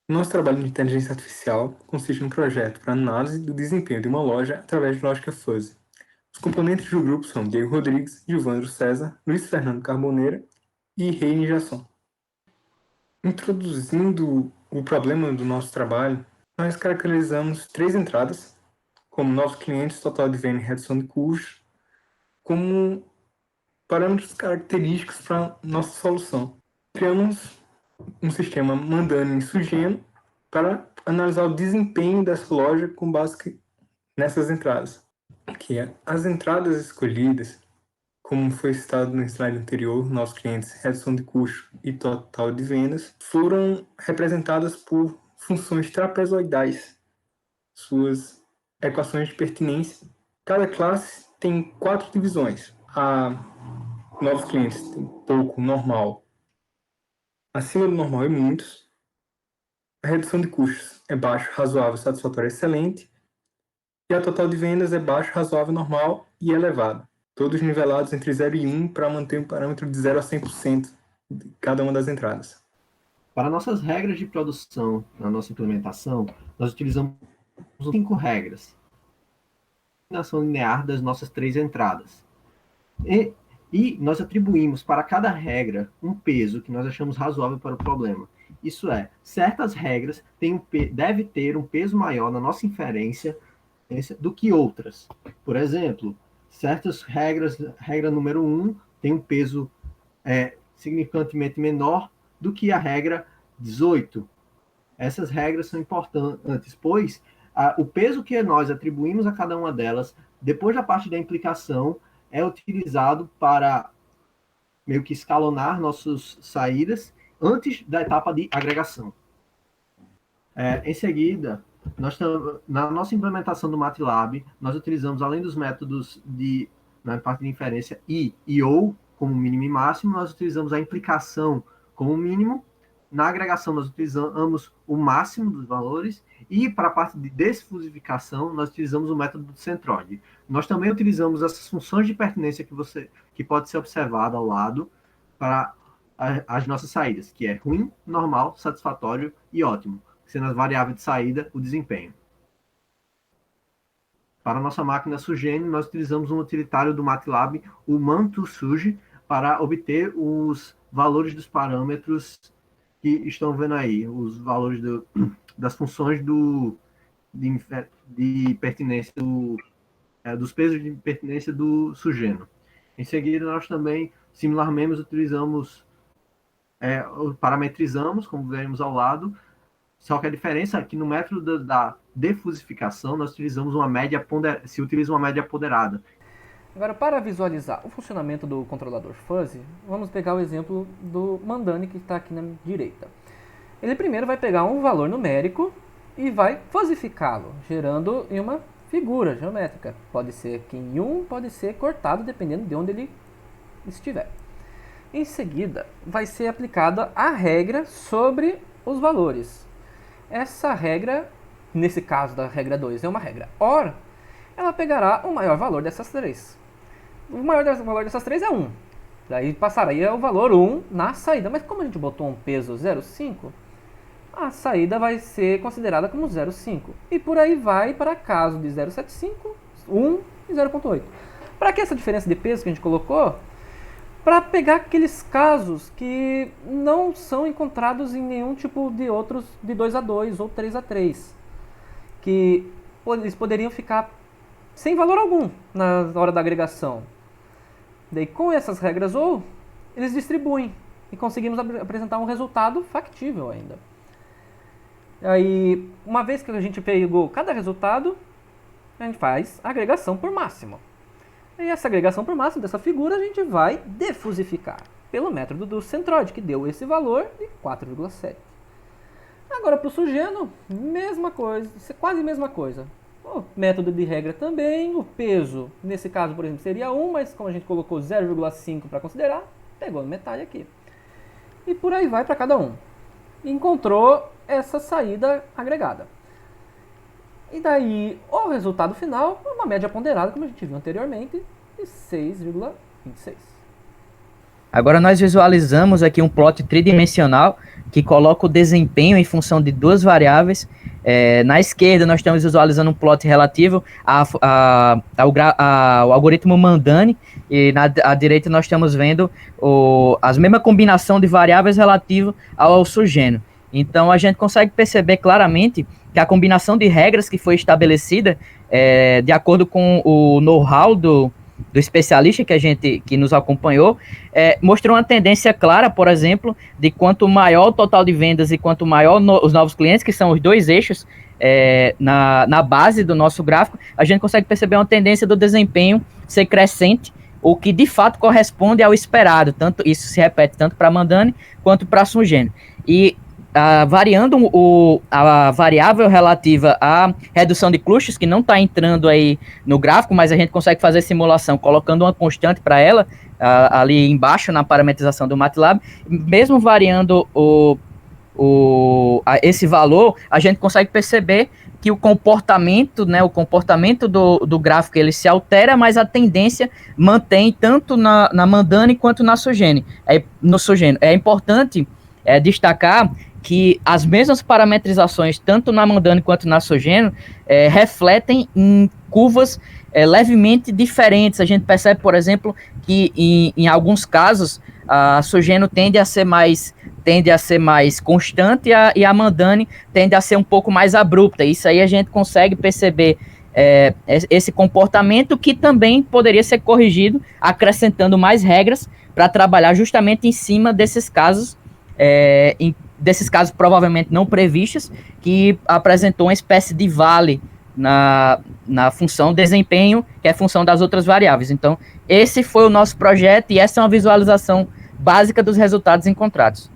Nosso trabalho de inteligência artificial consiste em um projeto para análise do desempenho de uma loja através de lógica fuzzy. Os componentes do grupo são Diego Rodrigues, Gilvandro César, Luiz Fernando Carboneira e Reine Jasson. Introduzindo o problema do nosso trabalho, nós caracterizamos 3 entradas, como novos clientes, total de venda e redução de custos, como parâmetros característicos para nossa solução. Criamos um sistema Mandani Sugeno para analisar o desempenho dessa loja com base nessas entradas. Que é, as entradas escolhidas, como foi citado no slide anterior, nossos clientes, redução de custo e total de vendas, foram representadas por funções trapezoidais, suas equações de pertinência. Cada classe tem 4 divisões. A novos clientes tem pouco, normal, acima do normal e muitos. A redução de custos é baixo, razoável, satisfatório, excelente. E a total de vendas é baixo, razoável, normal e elevado. Todos nivelados entre 0 e 1 para manter um parâmetro de 0 a 100% de cada uma das entradas. Para nossas regras de produção, na nossa implementação, nós utilizamos 5 regras. A combinação linear das nossas 3 entradas. E nós atribuímos para cada regra um peso que nós achamos razoável para o problema. Isso é, certas regras devem ter um peso maior na nossa inferência do que outras. Por exemplo, certas regras, regra número 1 tem um peso significantemente menor do que a regra 18. Essas regras são importantes, pois o peso que nós atribuímos a cada uma delas, depois da parte da implicação, é utilizado para meio que escalonar nossas saídas antes da etapa de agregação. Em seguida, na nossa implementação do MATLAB, nós utilizamos, além dos métodos na parte de inferência e ou como mínimo e máximo, nós utilizamos a implicação como mínimo. Na agregação, nós utilizamos o máximo dos valores. E para a parte de desfusificação, nós utilizamos o método do centroide. Nós também utilizamos essas funções de pertinência que pode ser observada ao lado para as nossas saídas, que é ruim, normal, satisfatório e ótimo, sendo as variáveis de saída o desempenho. Para a nossa máquina Sugene, nós utilizamos um utilitário do MATLAB, o MantoSuge, para obter os valores dos parâmetros que estão vendo aí, os valores das funções de pertinência, dos pesos de pertinência do sujeno. Em seguida, nós também, similarmente, parametrizamos, como veremos ao lado, só que a diferença é que no método da defusificação, nós utilizamos se utiliza uma média ponderada. Agora, para visualizar o funcionamento do controlador fuzzy, vamos pegar o exemplo do Mandani que está aqui na direita. Ele primeiro vai pegar um valor numérico e vai fuzzificá-lo, gerando em uma figura geométrica. Pode ser aqui em 1, pode ser cortado, dependendo de onde ele estiver. Em seguida, vai ser aplicada a regra sobre os valores. Essa regra, nesse caso da regra 2, é uma regra OR, ela pegará o maior valor dessas 3. O maior valor dessas 3 é 1. Daí passaria o valor 1 na saída. Mas como a gente botou um peso 0,5, a saída vai ser considerada como 0,5. E por aí vai para caso de 0,75, 1 e 0,8. Para que essa diferença de peso que a gente colocou? Para pegar aqueles casos que não são encontrados em nenhum tipo de outros de 2 a 2 ou 3 a 3. Que eles poderiam ficar sem valor algum na hora da agregação. Daí, com essas regras ou, eles distribuem e conseguimos apresentar um resultado factível ainda. Aí, uma vez que a gente pegou cada resultado, a gente faz a agregação por máximo. E essa agregação por máximo dessa figura a gente vai defusificar pelo método do centroide, que deu esse valor de 4,7. Agora, para o sujeno, mesma coisa, quase a mesma coisa. O método de regra também, o peso, nesse caso, por exemplo, seria 1, mas como a gente colocou 0,5 para considerar, pegou metade aqui. E por aí vai para cada um. Encontrou essa saída agregada. E daí, o resultado final, uma média ponderada, como a gente viu anteriormente, de 6,26. Agora nós visualizamos aqui um plot tridimensional que coloca o desempenho em função de duas variáveis. Na esquerda nós estamos visualizando um plot relativo ao algoritmo Mandani, e à direita nós estamos vendo a mesma combinação de variáveis relativo ao sugênio. Então a gente consegue perceber claramente que a combinação de regras que foi estabelecida, de acordo com o know-how do especialista que nos acompanhou, mostrou uma tendência clara, por exemplo, de quanto maior o total de vendas e quanto maior os novos clientes, que são os dois eixos na base do nosso gráfico, a gente consegue perceber uma tendência do desempenho ser crescente, o que de fato corresponde ao esperado. Tanto isso se repete tanto para Mandani quanto para Sugênio. E variando a variável relativa à redução de clusters, que não está entrando aí no gráfico, mas a gente consegue fazer simulação colocando uma constante para ela, ali embaixo na parametrização do MATLAB, mesmo variando esse valor, a gente consegue perceber que o comportamento, né, do gráfico ele se altera, mas a tendência mantém tanto na Mandani quanto no Sugênio. É importante destacar que as mesmas parametrizações, tanto na Mandani quanto na Sugênio, refletem em curvas levemente diferentes. A gente percebe, por exemplo, que em alguns casos a Sugênio tende a ser mais constante e a Mandani tende a ser um pouco mais abrupta. Isso aí a gente consegue perceber esse comportamento, que também poderia ser corrigido acrescentando mais regras para trabalhar justamente em cima desses casos, provavelmente não previstos, que apresentou uma espécie de vale na função desempenho, que é a função das outras variáveis. Então, esse foi o nosso projeto e essa é uma visualização básica dos resultados encontrados.